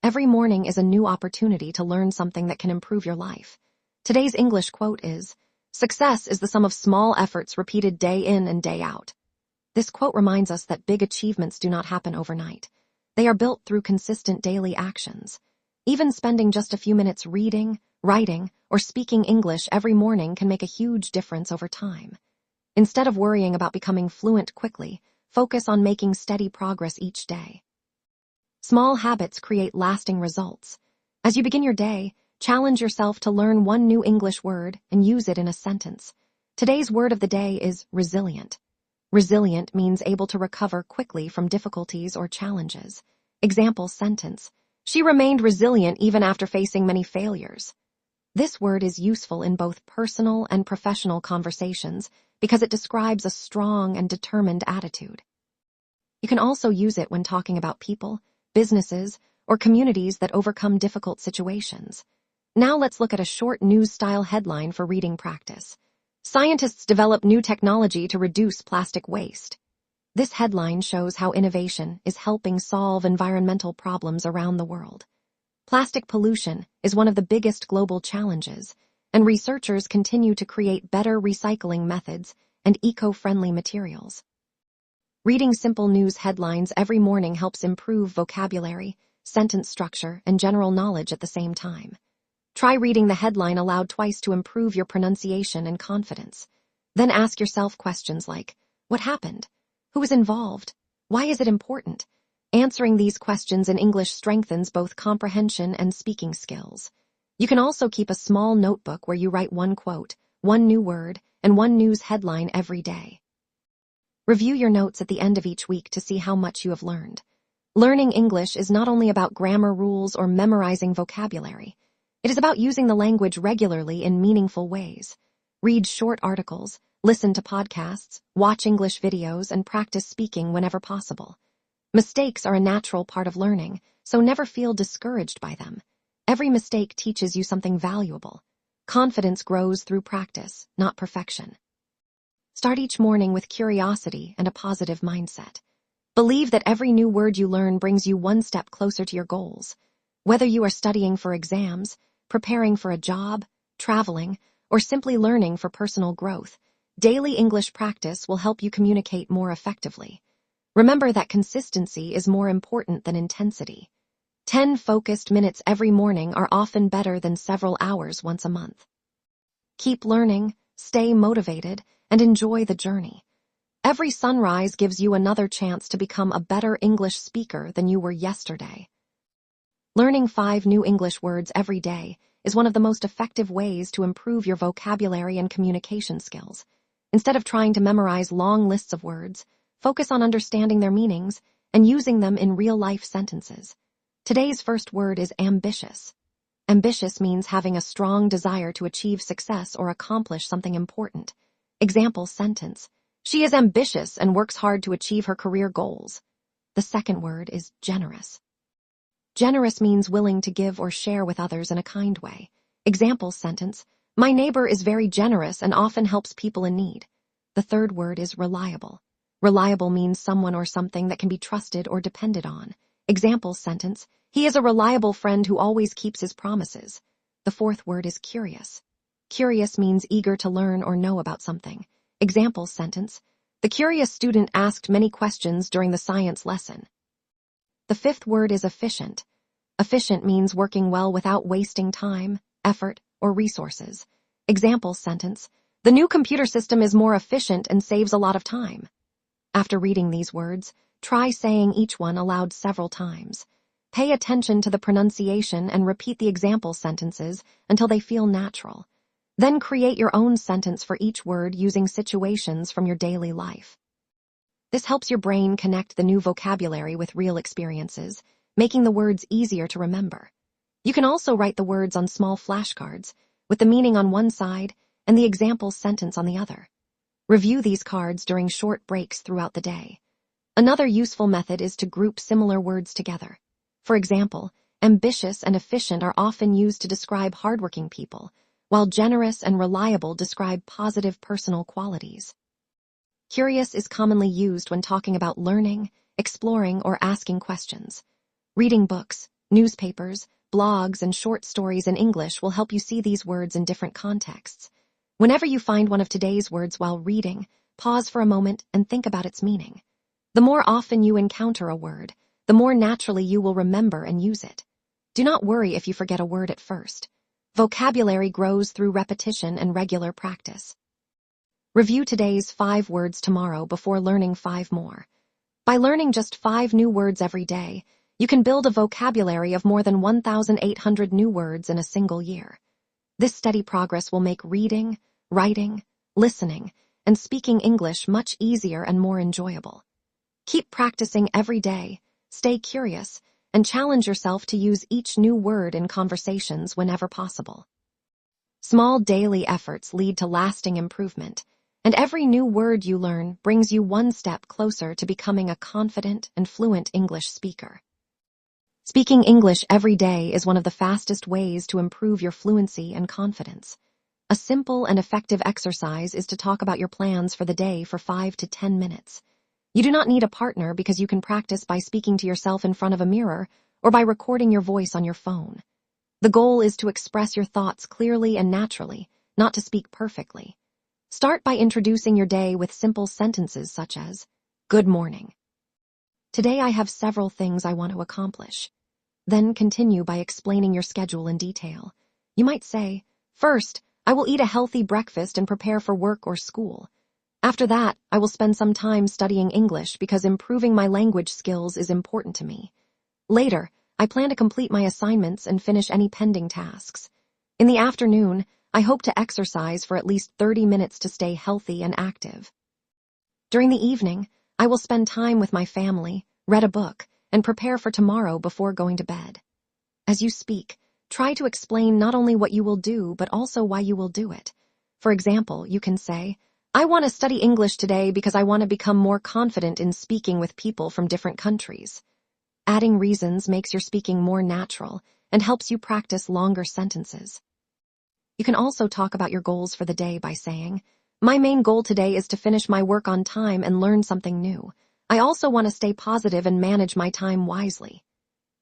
Every morning is a new opportunity to learn something that can improve your life. Today's English quote is, "Success is the sum of small efforts repeated day in and day out." This quote reminds us that big achievements do not happen overnight. They are built through consistent daily actions. Even spending just a few minutes reading, writing, or speaking English every morning can make a huge difference over time. Instead of worrying about becoming fluent quickly, focus on making steady progress each day. Small habits create lasting results. As you begin your day, challenge yourself to learn one new English word and use it in a sentence. Today's word of the day is resilient. Resilient means able to recover quickly from difficulties or challenges. Example sentence: She remained resilient even after facing many failures. This word is useful in both personal and professional conversations because it describes a strong and determined attitude. You can also use it when talking about people, businesses, or communities that overcome difficult situations. Now let's look at a short news-style headline for reading practice. Scientists develop new technology to reduce plastic waste. This headline shows how innovation is helping solve environmental problems around the world. Plastic pollution is one of the biggest global challenges, and researchers continue to create better recycling methods and eco-friendly materials. Reading simple news headlines every morning helps improve vocabulary, sentence structure, and general knowledge at the same time. Try reading the headline aloud twice to improve your pronunciation and confidence. Then ask yourself questions like, what happened? Who was involved? Why is it important? Answering these questions in English strengthens both comprehension and speaking skills. You can also keep a small notebook where you write one quote, one new word, and one news headline every day. Review your notes at the end of each week to see how much you have learned. Learning English is not only about grammar rules or memorizing vocabulary. It is about using the language regularly in meaningful ways. Read short articles, listen to podcasts, watch English videos, and practice speaking whenever possible. Mistakes are a natural part of learning, so never feel discouraged by them. Every mistake teaches you something valuable. Confidence grows through practice, not perfection. Start each morning with curiosity and a positive mindset. Believe that every new word you learn brings you one step closer to your goals. Whether you are studying for exams, preparing for a job, traveling, or simply learning for personal growth, daily English practice will help you communicate more effectively. Remember that consistency is more important than intensity. 10 focused minutes every morning are often better than several hours once a month. Keep learning, stay motivated, and enjoy the journey. Every sunrise gives you another chance to become a better English speaker than you were yesterday. Learning 5 new English words every day is one of the most effective ways to improve your vocabulary and communication skills. Instead of trying to memorize long lists of words, focus on understanding their meanings and using them in real-life sentences. Today's first word is ambitious. Ambitious means having a strong desire to achieve success or accomplish something important. Example sentence: She is ambitious and works hard to achieve her career goals. The second word is generous. Generous means willing to give or share with others in a kind way. Example sentence: My neighbor is very generous and often helps people in need. The third word is reliable. Reliable means someone or something that can be trusted or depended on. Example sentence: He is a reliable friend who always keeps his promises. The fourth word is curious. Curious means eager to learn or know about something. Example sentence: The curious student asked many questions during the science lesson. The fifth word is efficient. Efficient means working well without wasting time, effort, or resources. Example sentence: The new computer system is more efficient and saves a lot of time. After reading these words, try saying each one aloud several times. Pay attention to the pronunciation and repeat the example sentences until they feel natural. Then create your own sentence for each word using situations from your daily life. This helps your brain connect the new vocabulary with real experiences, making the words easier to remember. You can also write the words on small flashcards, with the meaning on one side and the example sentence on the other. Review these cards during short breaks throughout the day. Another useful method is to group similar words together. For example, ambitious and efficient are often used to describe hardworking people, while generous and reliable describe positive personal qualities. Curious is commonly used when talking about learning, exploring, or asking questions. Reading books, Newspapers, blogs, and short stories in English will help you see these words in different contexts. Whenever you find one of today's words while reading, pause for a moment and think about its meaning. The more often you encounter a word, the more naturally you will remember and use it. Do not worry if you forget a word at first. Vocabulary grows through repetition and regular practice. Review today's 5 words tomorrow before learning 5 more. By learning just 5 new words every day, you can build a vocabulary of more than 1,800 new words in a single year. This steady progress will make reading, writing, listening, and speaking English much easier and more enjoyable. Keep practicing every day, stay curious, and challenge yourself to use each new word in conversations whenever possible. Small daily efforts lead to lasting improvement, and every new word you learn brings you one step closer to becoming a confident and fluent English speaker. Speaking English every day is one of the fastest ways to improve your fluency and confidence. A simple and effective exercise is to talk about your plans for the day for 5 to 10 minutes. You do not need a partner because you can practice by speaking to yourself in front of a mirror or by recording your voice on your phone. The goal is to express your thoughts clearly and naturally, not to speak perfectly. Start by introducing your day with simple sentences such as, "Good morning. Today I have several things I want to accomplish." Then continue by explaining your schedule in detail. You might say, "First, I will eat a healthy breakfast and prepare for work or school. After that, I will spend some time studying English because improving my language skills is important to me. Later, I plan to complete my assignments and finish any pending tasks. In the afternoon, I hope to exercise for at least 30 minutes to stay healthy and active. During the evening, I will spend time with my family, read a book, and prepare for tomorrow before going to bed." As you speak, try to explain not only what you will do, but also why you will do it. For example, you can say, "I want to study English today because I want to become more confident in speaking with people from different countries." Adding reasons makes your speaking more natural and helps you practice longer sentences. You can also talk about your goals for the day by saying, "My main goal today is to finish my work on time and learn something new. I also want to stay positive and manage my time wisely."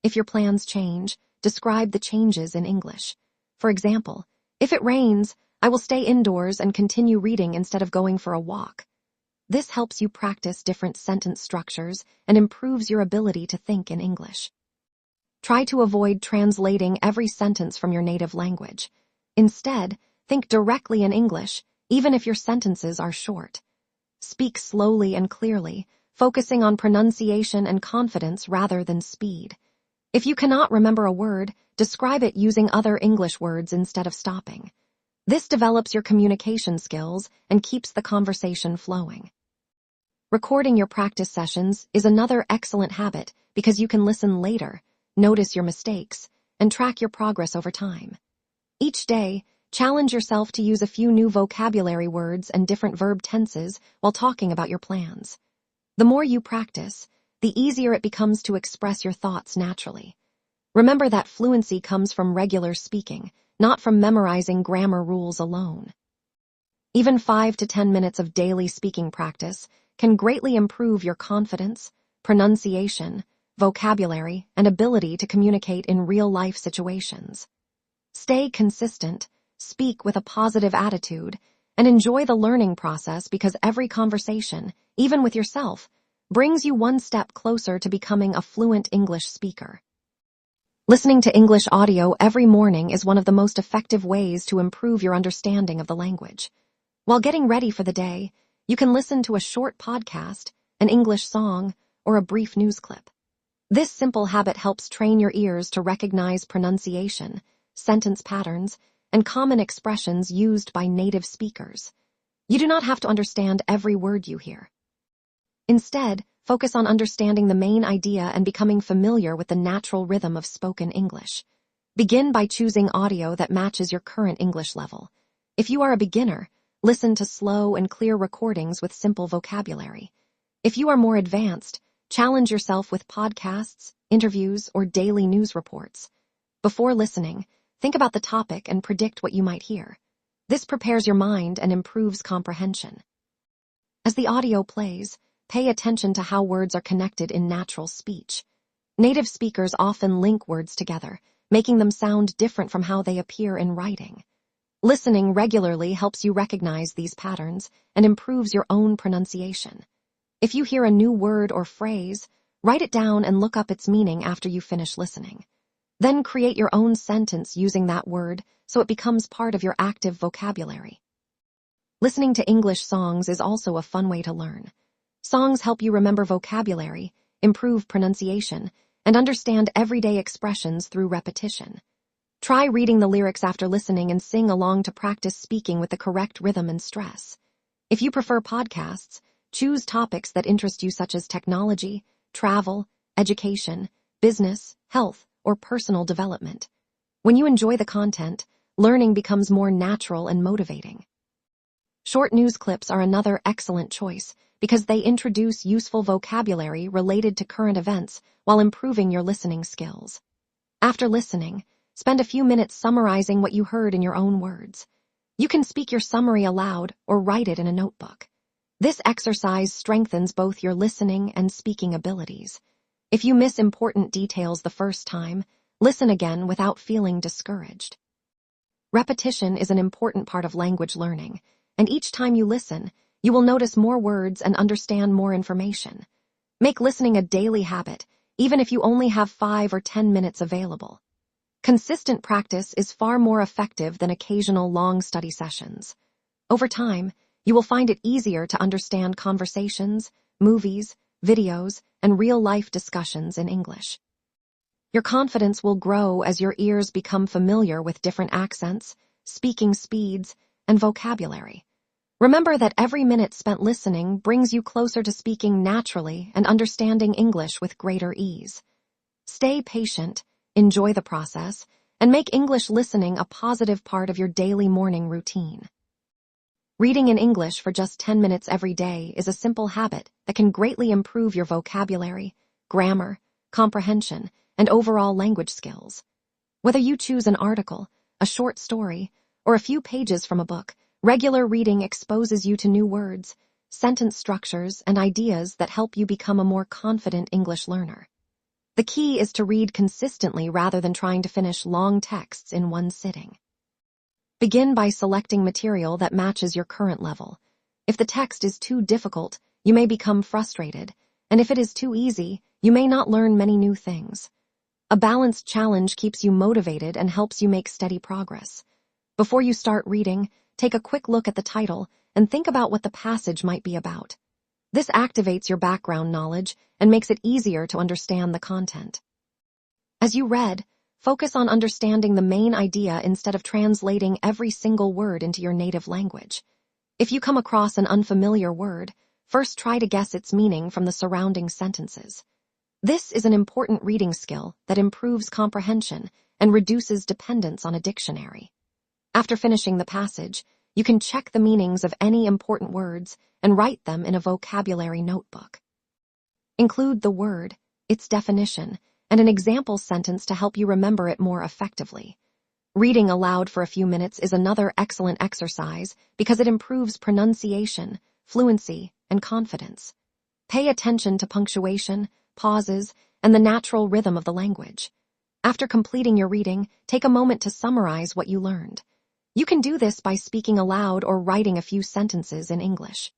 If your plans change, describe the changes in English. For example, if it rains, I will stay indoors and continue reading instead of going for a walk. This helps you practice different sentence structures and improves your ability to think in English. Try to avoid translating every sentence from your native language. Instead, think directly in English, even if your sentences are short. Speak slowly and clearly, focusing on pronunciation and confidence rather than speed. If you cannot remember a word, describe it using other English words instead of stopping. This develops your communication skills and keeps the conversation flowing. Recording your practice sessions is another excellent habit because you can listen later, notice your mistakes, and track your progress over time. Each day, challenge yourself to use a few new vocabulary words and different verb tenses while talking about your plans. The more you practice, the easier it becomes to express your thoughts naturally. Remember that fluency comes from regular speaking, not from memorizing grammar rules alone. Even 5 to 10 minutes of daily speaking practice can greatly improve your confidence, pronunciation, vocabulary, and ability to communicate in real-life situations. Stay consistent, speak with a positive attitude, and enjoy the learning process because every conversation, even with yourself, brings you one step closer to becoming a fluent English speaker. Listening to English audio every morning is one of the most effective ways to improve your understanding of the language. While getting ready for the day, you can listen to a short podcast, an English song, or a brief news clip. This simple habit helps train your ears to recognize pronunciation, sentence patterns, and common expressions used by native speakers. You do not have to understand every word you hear. Instead, focus on understanding the main idea and becoming familiar with the natural rhythm of spoken English. Begin by choosing audio that matches your current English level. If you are a beginner, listen to slow and clear recordings with simple vocabulary. If you are more advanced, challenge yourself with podcasts, interviews, or daily news reports. Before listening, think about the topic and predict what you might hear. This prepares your mind and improves comprehension. As the audio plays, pay attention to how words are connected in natural speech. Native speakers often link words together, making them sound different from how they appear in writing. Listening regularly helps you recognize these patterns and improves your own pronunciation. If you hear a new word or phrase, write it down and look up its meaning after you finish listening. Then create your own sentence using that word so it becomes part of your active vocabulary. Listening to English songs is also a fun way to learn. Songs help you remember vocabulary, improve pronunciation, and understand everyday expressions through repetition. Try reading the lyrics after listening and sing along to practice speaking with the correct rhythm and stress. If you prefer podcasts, choose topics that interest you such as technology, travel, education, business, health, or personal development. When you enjoy the content, learning becomes more natural and motivating. Short news clips are another excellent choice because they introduce useful vocabulary related to current events while improving your listening skills. After listening, spend a few minutes summarizing what you heard in your own words. You can speak your summary aloud or write it in a notebook. This exercise strengthens both your listening and speaking abilities. If you miss important details the first time, listen again without feeling discouraged. Repetition is an important part of language learning, and each time you listen, you will notice more words and understand more information. Make listening a daily habit, even if you only have 5 or 10 minutes available. Consistent practice is far more effective than occasional long study sessions. Over time, you will find it easier to understand conversations, movies, videos, and real-life discussions in English. Your confidence will grow as your ears become familiar with different accents, speaking speeds, and vocabulary. Remember that every minute spent listening brings you closer to speaking naturally and understanding English with greater ease. Stay patient, enjoy the process, and make English listening a positive part of your daily morning routine. Reading in English for just 10 minutes every day is a simple habit that can greatly improve your vocabulary, grammar, comprehension, and overall language skills. Whether you choose an article, a short story, or a few pages from a book, regular reading exposes you to new words, sentence structures, and ideas that help you become a more confident English learner. The key is to read consistently rather than trying to finish long texts in one sitting. Begin by selecting material that matches your current level. If the text is too difficult, you may become frustrated, and if it is too easy, you may not learn many new things. A balanced challenge keeps you motivated and helps you make steady progress. Before you start reading, take a quick look at the title and think about what the passage might be about. This activates your background knowledge and makes it easier to understand the content. As you read, focus on understanding the main idea instead of translating every single word into your native language. If you come across an unfamiliar word, first try to guess its meaning from the surrounding sentences. This is an important reading skill that improves comprehension and reduces dependence on a dictionary. After finishing the passage, you can check the meanings of any important words and write them in a vocabulary notebook. Include the word, its definition, and an example sentence to help you remember it more effectively. Reading aloud for a few minutes is another excellent exercise because it improves pronunciation, fluency, and confidence. Pay attention to punctuation, pauses, and the natural rhythm of the language. After completing your reading, take a moment to summarize what you learned. You can do this by speaking aloud or writing a few sentences in English.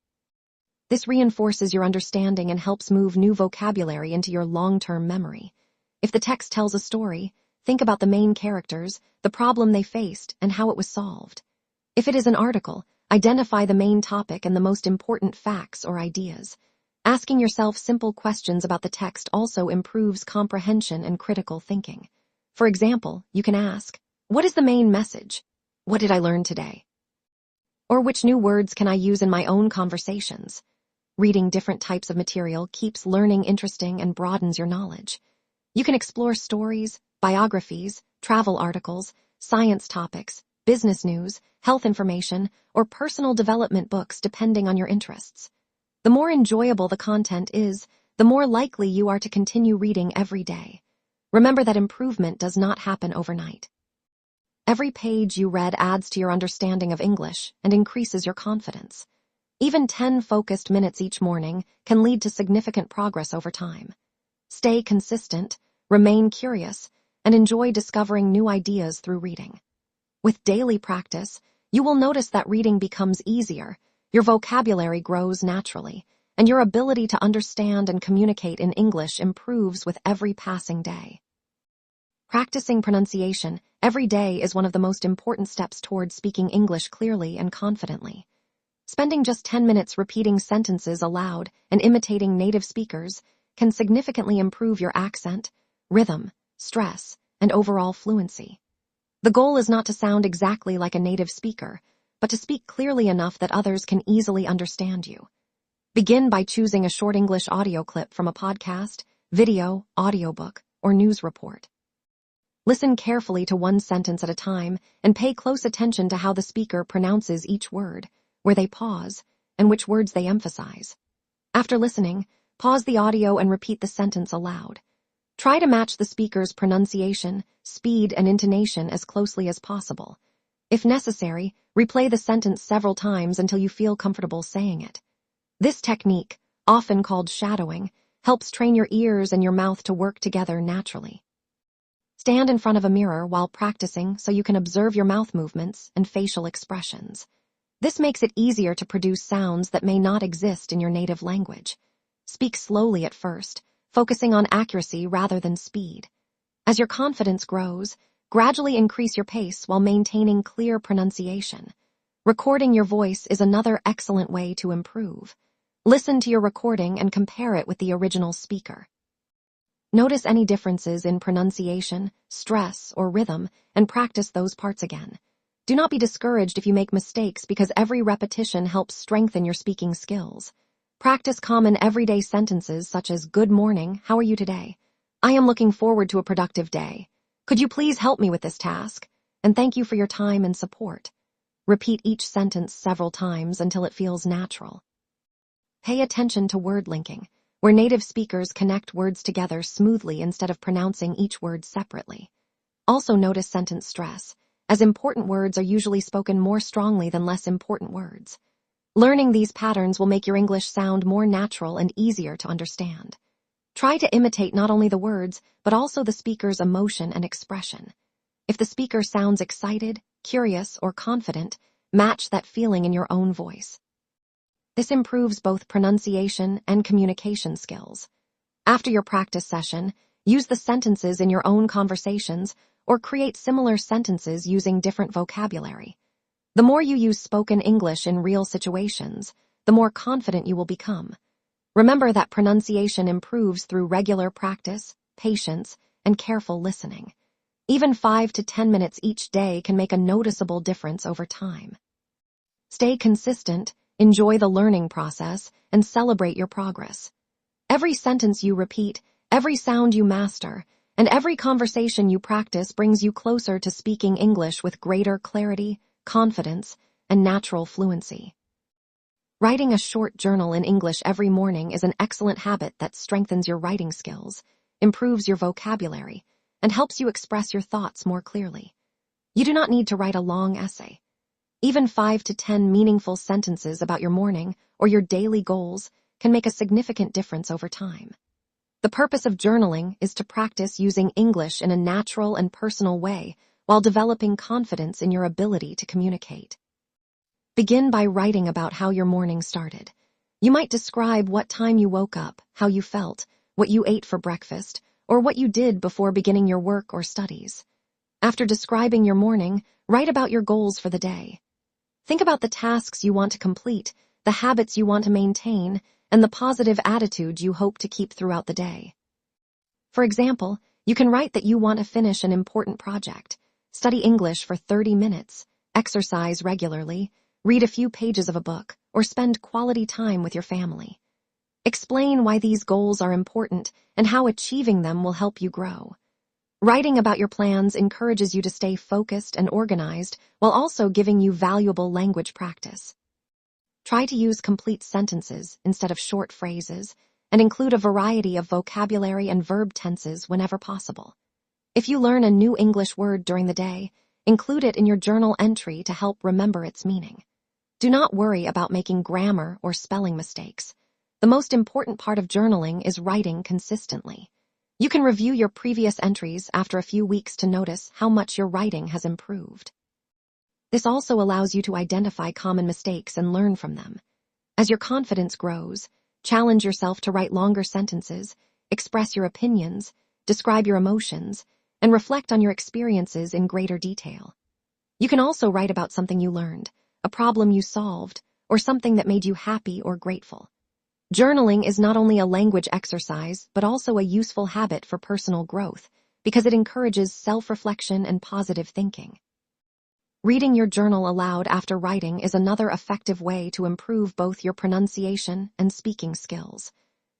This reinforces your understanding and helps move new vocabulary into your long-term memory. If the text tells a story, think about the main characters, the problem they faced, and how it was solved. If it is an article, identify the main topic and the most important facts or ideas. Asking yourself simple questions about the text also improves comprehension and critical thinking. For example, you can ask, "What is the main message? What did I learn today?" Or which new words can I use in my own conversations? Reading different types of material keeps learning interesting and broadens your knowledge. You can explore stories, biographies, travel articles, science topics, business news, health information, or personal development books depending on your interests. The more enjoyable the content is, the more likely you are to continue reading every day. Remember that improvement does not happen overnight. Every page you read adds to your understanding of English and increases your confidence. Even 10 focused minutes each morning can lead to significant progress over time. Stay consistent, remain curious, and enjoy discovering new ideas through reading. With daily practice, you will notice that reading becomes easier, your vocabulary grows naturally, and your ability to understand and communicate in English improves with every passing day. Practicing pronunciation every day is one of the most important steps toward speaking English clearly and confidently. Spending just 10 minutes repeating sentences aloud and imitating native speakers can significantly improve your accent, rhythm, stress, and overall fluency. The goal is not to sound exactly like a native speaker, but to speak clearly enough that others can easily understand you. Begin by choosing a short English audio clip from a podcast, video, audiobook, or news report. Listen carefully to one sentence at a time and pay close attention to how the speaker pronounces each word, where they pause, and which words they emphasize. After listening, pause the audio and repeat the sentence aloud. Try to match the speaker's pronunciation, speed, and intonation as closely as possible. If necessary, replay the sentence several times until you feel comfortable saying it. This technique, often called shadowing, helps train your ears and your mouth to work together naturally. Stand in front of a mirror while practicing so you can observe your mouth movements and facial expressions. This makes it easier to produce sounds that may not exist in your native language. Speak slowly at first, focusing on accuracy rather than speed. As your confidence grows, gradually increase your pace while maintaining clear pronunciation. Recording your voice is another excellent way to improve. Listen to your recording and compare it with the original speaker. Notice any differences in pronunciation, stress, or rhythm, and practice those parts again. Do not be discouraged if you make mistakes because every repetition helps strengthen your speaking skills. Practice common everyday sentences such as, "Good morning, how are you today? I am looking forward to a productive day. Could you please help me with this task? And thank you for your time and support." Repeat each sentence several times until it feels natural. Pay attention to word linking, where native speakers connect words together smoothly instead of pronouncing each word separately. Also notice sentence stress, as important words are usually spoken more strongly than less important words. Learning these patterns will make your English sound more natural and easier to understand. Try to imitate not only the words, but also the speaker's emotion and expression. If the speaker sounds excited, curious, or confident, match that feeling in your own voice. This improves both pronunciation and communication skills. After your practice session, use the sentences in your own conversations or create similar sentences using different vocabulary. The more you use spoken English in real situations, the more confident you will become. Remember that pronunciation improves through regular practice, patience, and careful listening. Even 5 to 10 minutes each day can make a noticeable difference over time. Stay consistent, enjoy the learning process, and celebrate your progress. Every sentence you repeat, every sound you master, and every conversation you practice brings you closer to speaking English with greater clarity, confidence, and natural fluency. Writing a short journal in English every morning is an excellent habit that strengthens your writing skills, improves your vocabulary, and helps you express your thoughts more clearly. You do not need to write a long essay. Even 5 to 10 meaningful sentences about your morning or your daily goals can make a significant difference over time. The purpose of journaling is to practice using English in a natural and personal way while developing confidence in your ability to communicate. Begin by writing about how your morning started. You might describe what time you woke up, how you felt, what you ate for breakfast, or what you did before beginning your work or studies. After describing your morning, write about your goals for the day. Think about the tasks you want to complete, the habits you want to maintain, and the positive attitude you hope to keep throughout the day. For example, you can write that you want to finish an important project, study English for 30 minutes, exercise regularly, read a few pages of a book, or spend quality time with your family. Explain why these goals are important and how achieving them will help you grow. Writing about your plans encourages you to stay focused and organized while also giving you valuable language practice. Try to use complete sentences instead of short phrases and include a variety of vocabulary and verb tenses whenever possible. If you learn a new English word during the day, include it in your journal entry to help remember its meaning. Do not worry about making grammar or spelling mistakes. The most important part of journaling is writing consistently. You can review your previous entries after a few weeks to notice how much your writing has improved. This also allows you to identify common mistakes and learn from them. As your confidence grows, challenge yourself to write longer sentences, express your opinions, describe your emotions, and reflect on your experiences in greater detail. You can also write about something you learned, a problem you solved, or something that made you happy or grateful. Journaling is not only a language exercise, but also a useful habit for personal growth, because it encourages self-reflection and positive thinking. Reading your journal aloud after writing is another effective way to improve both your pronunciation and speaking skills.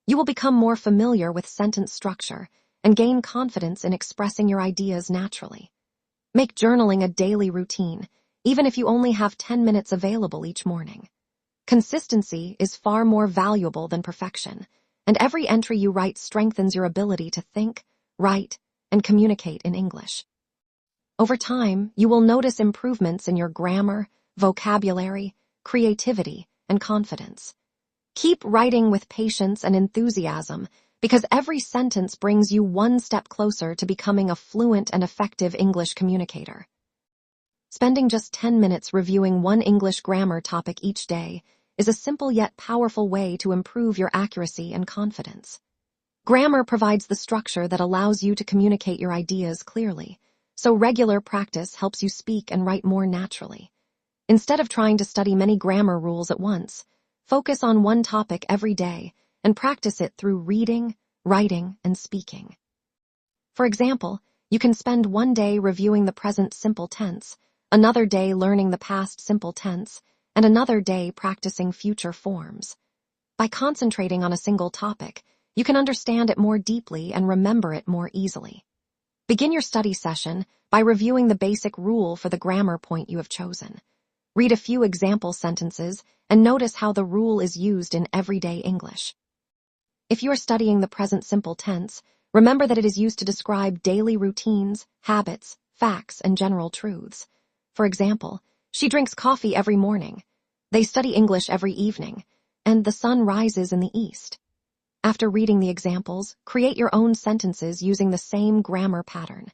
You will become more familiar with sentence structure and gain confidence in expressing your ideas naturally. Make journaling a daily routine, even if you only have 10 minutes available each morning. Consistency is far more valuable than perfection, and every entry you write strengthens your ability to think, write, and communicate in English. Over time, you will notice improvements in your grammar, vocabulary, creativity, and confidence. Keep writing with patience and enthusiasm, because every sentence brings you one step closer to becoming a fluent and effective English communicator. Spending just 10 minutes reviewing one English grammar topic each day is a simple yet powerful way to improve your accuracy and confidence. Grammar provides the structure that allows you to communicate your ideas clearly, so regular practice helps you speak and write more naturally. Instead of trying to study many grammar rules at once, focus on one topic every day and practice it through reading, writing, and speaking. For example, you can spend one day reviewing the present simple tense, another day learning the past simple tense, and another day practicing future forms. By concentrating on a single topic, you can understand it more deeply and remember it more easily. Begin your study session by reviewing the basic rule for the grammar point you have chosen. Read a few example sentences and notice how the rule is used in everyday English. If you are studying the present simple tense, remember that it is used to describe daily routines, habits, facts, and general truths. For example, she drinks coffee every morning. They study English every evening, and the sun rises in the east. After reading the examples, create your own sentences using the same grammar pattern.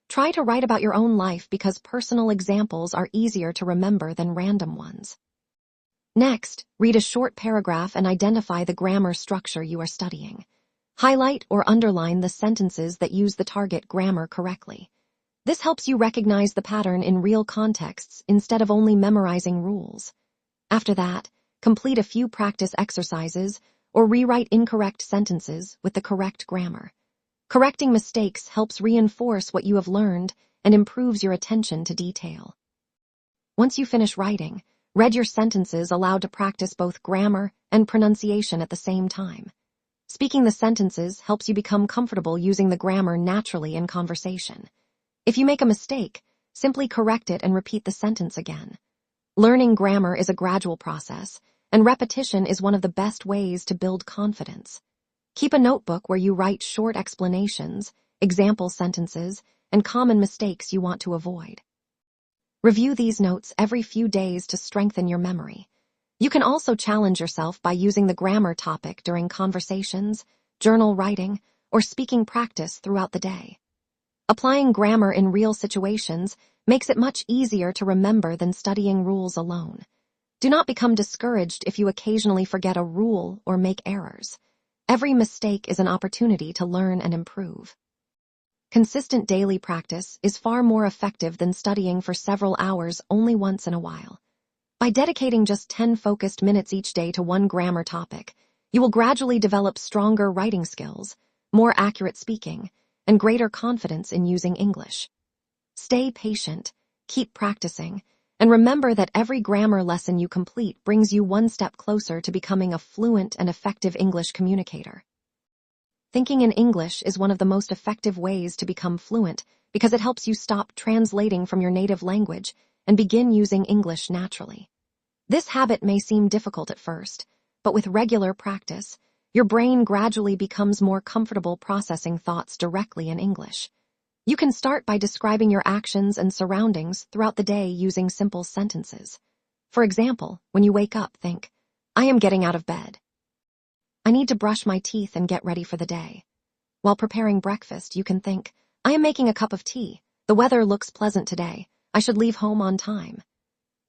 Try to write about your own life because personal examples are easier to remember than random ones. Next, read a short paragraph and identify the grammar structure you are studying. Highlight or underline the sentences that use the target grammar correctly. This helps you recognize the pattern in real contexts instead of only memorizing rules. After that, complete a few practice exercises or rewrite incorrect sentences with the correct grammar. Correcting mistakes helps reinforce what you have learned and improves your attention to detail. Once you finish writing, read your sentences aloud to practice both grammar and pronunciation at the same time. Speaking the sentences helps you become comfortable using the grammar naturally in conversation. If you make a mistake, simply correct it and repeat the sentence again. Learning grammar is a gradual process, and repetition is one of the best ways to build confidence. Keep a notebook where you write short explanations, example sentences, and common mistakes you want to avoid. Review these notes every few days to strengthen your memory. You can also challenge yourself by using the grammar topic during conversations, journal writing, or speaking practice throughout the day. Applying grammar in real situations makes it much easier to remember than studying rules alone. Do not become discouraged if you occasionally forget a rule or make errors. Every mistake is an opportunity to learn and improve. Consistent daily practice is far more effective than studying for several hours only once in a while. By dedicating just 10 focused minutes each day to one grammar topic, you will gradually develop stronger writing skills, more accurate speaking, and greater confidence in using English. Stay patient, keep practicing, and remember that every grammar lesson you complete brings you one step closer to becoming a fluent and effective English communicator. Thinking in English is one of the most effective ways to become fluent because it helps you stop translating from your native language and begin using English naturally. This habit may seem difficult at first, but with regular practice, your brain gradually becomes more comfortable processing thoughts directly in English. You can start by describing your actions and surroundings throughout the day using simple sentences. For example, when you wake up, think, "I am getting out of bed. I need to brush my teeth and get ready for the day." While preparing breakfast, you can think, I am making a cup of tea. The weather looks pleasant today. I should leave home on time.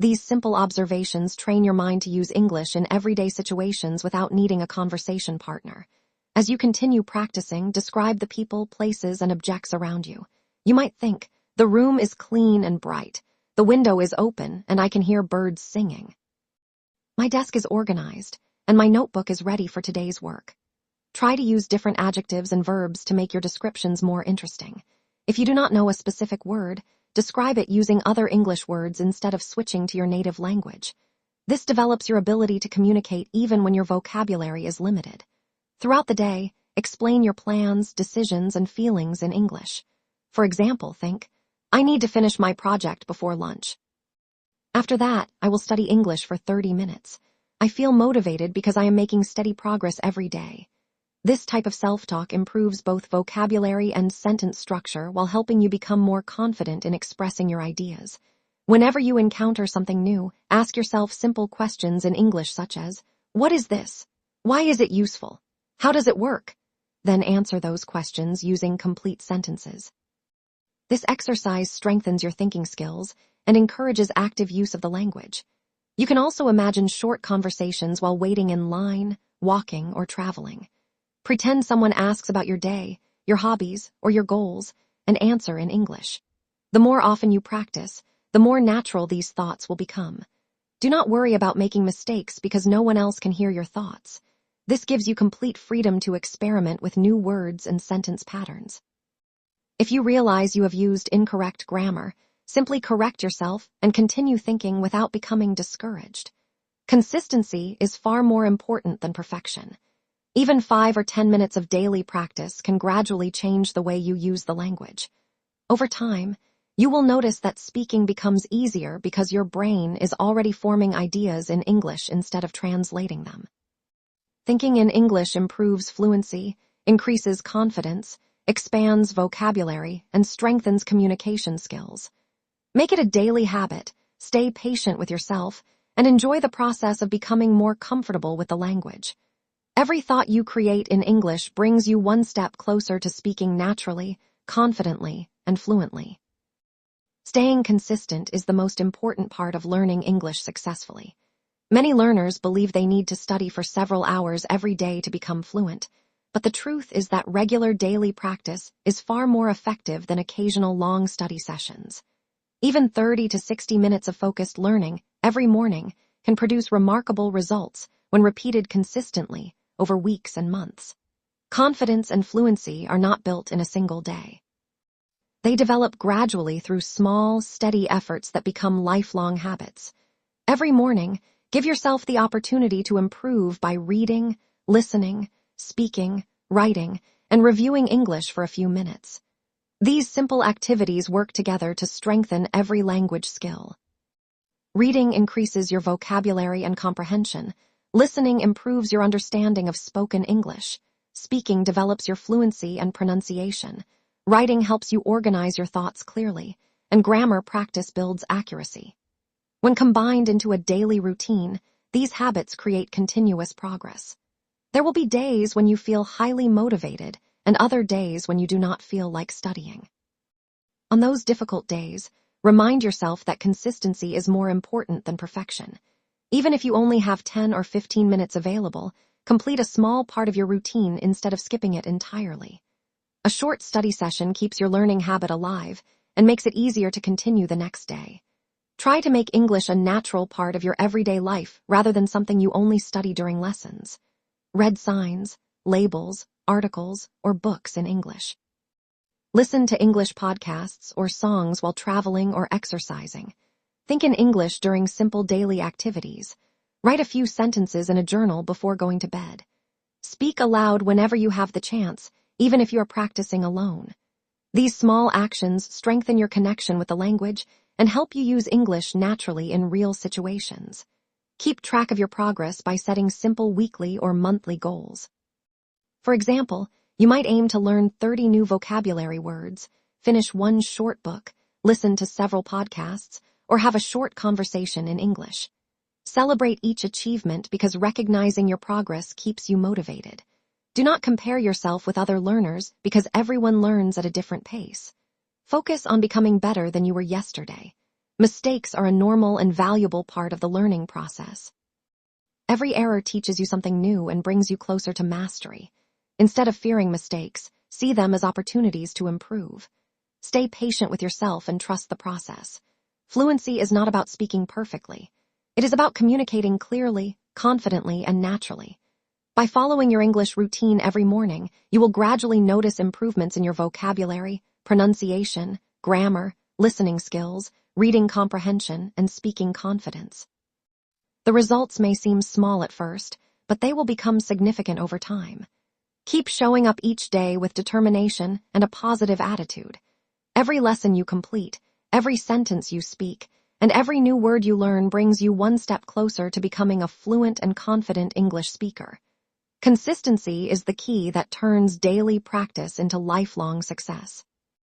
These simple observations train your mind to use English in everyday situations without needing a conversation partner. As you continue practicing, describe the people, places, and objects around you. You might think, the room is clean and bright. The window is open, and I can hear birds singing. My desk is organized, and my notebook is ready for today's work. Try to use different adjectives and verbs to make your descriptions more interesting. If you do not know a specific word, describe it using other English words instead of switching to your native language. This develops your ability to communicate even when your vocabulary is limited. Throughout the day, explain your plans, decisions, and feelings in English. For example, think, I need to finish my project before lunch. After that, I will study English for 30 minutes. I feel motivated because I am making steady progress every day. This type of self-talk improves both vocabulary and sentence structure while helping you become more confident in expressing your ideas. Whenever you encounter something new, ask yourself simple questions in English such as, what is this? Why is it useful? How does it work? Then answer those questions using complete sentences. This exercise strengthens your thinking skills and encourages active use of the language. You can also imagine short conversations while waiting in line, walking, or traveling. Pretend someone asks about your day, your hobbies, or your goals, and answer in English. The more often you practice, the more natural these thoughts will become. Do not worry about making mistakes because no one else can hear your thoughts. This gives you complete freedom to experiment with new words and sentence patterns. If you realize you have used incorrect grammar, simply correct yourself and continue thinking without becoming discouraged. Consistency is far more important than perfection. Even 5 or 10 minutes of daily practice can gradually change the way you use the language. Over time, you will notice that speaking becomes easier because your brain is already forming ideas in English instead of translating them. Thinking in English improves fluency, increases confidence, expands vocabulary, and strengthens communication skills. Make it a daily habit, stay patient with yourself, and enjoy the process of becoming more comfortable with the language. Every thought you create in English brings you one step closer to speaking naturally, confidently, and fluently. Staying consistent is the most important part of learning English successfully. Many learners believe they need to study for several hours every day to become fluent, but the truth is that regular daily practice is far more effective than occasional long study sessions. Even 30 to 60 minutes of focused learning every morning can produce remarkable results when repeated consistently over weeks and months. Confidence and fluency are not built in a single day. They develop gradually through small, steady efforts that become lifelong habits. Every morning, give yourself the opportunity to improve by reading, listening, speaking, writing, and reviewing English for a few minutes. These simple activities work together to strengthen every language skill. Reading increases your vocabulary and comprehension. Listening improves your understanding of spoken English. Speaking develops your fluency and pronunciation. Writing helps you organize your thoughts clearly, and grammar practice builds accuracy. When combined into a daily routine, these habits create continuous progress. There will be days when you feel highly motivated and other days when you do not feel like studying. On those difficult days, remind yourself that consistency is more important than perfection. Even if you only have 10 or 15 minutes available, complete a small part of your routine instead of skipping it entirely. A short study session keeps your learning habit alive and makes it easier to continue the next day. Try to make English a natural part of your everyday life rather than something you only study during lessons. Read signs, labels, articles, or books in English. Listen to English podcasts or songs while traveling or exercising. Think in English during simple daily activities. Write a few sentences in a journal before going to bed. Speak aloud whenever you have the chance, even if you are practicing alone. These small actions strengthen your connection with the language and help you use English naturally in real situations. Keep track of your progress by setting simple weekly or monthly goals. For example, you might aim to learn 30 new vocabulary words, finish one short book, listen to several podcasts, or have a short conversation in English. Celebrate each achievement because recognizing your progress keeps you motivated. Do not compare yourself with other learners because everyone learns at a different pace. Focus on becoming better than you were yesterday. Mistakes are a normal and valuable part of the learning process. Every error teaches you something new and brings you closer to mastery. Instead of fearing mistakes, see them as opportunities to improve. Stay patient with yourself and trust the process. Fluency is not about speaking perfectly. It is about communicating clearly, confidently, and naturally. By following your English routine every morning, you will gradually notice improvements in your vocabulary, pronunciation, grammar, listening skills, reading comprehension, and speaking confidence. The results may seem small at first, but they will become significant over time. Keep showing up each day with determination and a positive attitude. Every lesson you complete, every sentence you speak, and every new word you learn brings you one step closer to becoming a fluent and confident English speaker. Consistency is the key that turns daily practice into lifelong success.